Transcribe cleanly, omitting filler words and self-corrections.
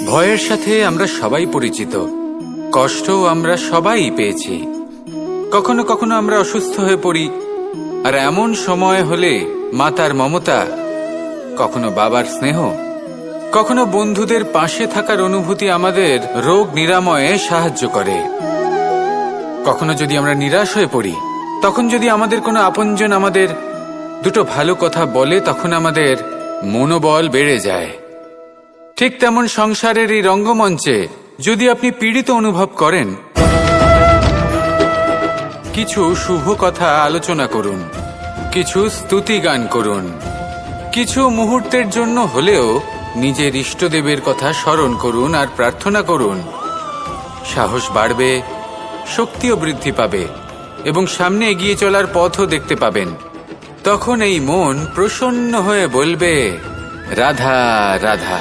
ভয়ের সাথে আমরা সবাই পরিচিত, কষ্টও আমরা সবাই পেয়েছি। কখনো কখনো আমরা অসুস্থ হয়ে পড়ি, আর এমন সময় হলে মাতার মমতা, কখনো বাবার স্নেহ, কখনো বন্ধুদের পাশে থাকার অনুভূতি আমাদের রোগ নিরাময়ে সাহায্য করে। কখনো যদি আমরা নিরাশ হয়ে পড়ি, তখন যদি আমাদের কোনো আপনজন আমাদের দুটো ভালো কথা বলে, তখন আমাদের মনোবল বেড়ে যায়। ঠিক তেমন সংসারের এই রঙ্গমঞ্চে যদি আপনি পীড়িত অনুভব করেন, কিছু শুভ কথা আলোচনা করুন, কিছু স্তুতি গান করুন, কিছু মুহূর্তের জন্য হলেও নিজের ইষ্টদেবের কথা স্মরণ করুন আর প্রার্থনা করুন। সাহস বাড়বে, শক্তিও বৃদ্ধি পাবে এবং সামনে এগিয়ে চলার পথও দেখতে পাবেন। তখন এই মন প্রসন্ন হয়ে বলবে, রাধা রাধা।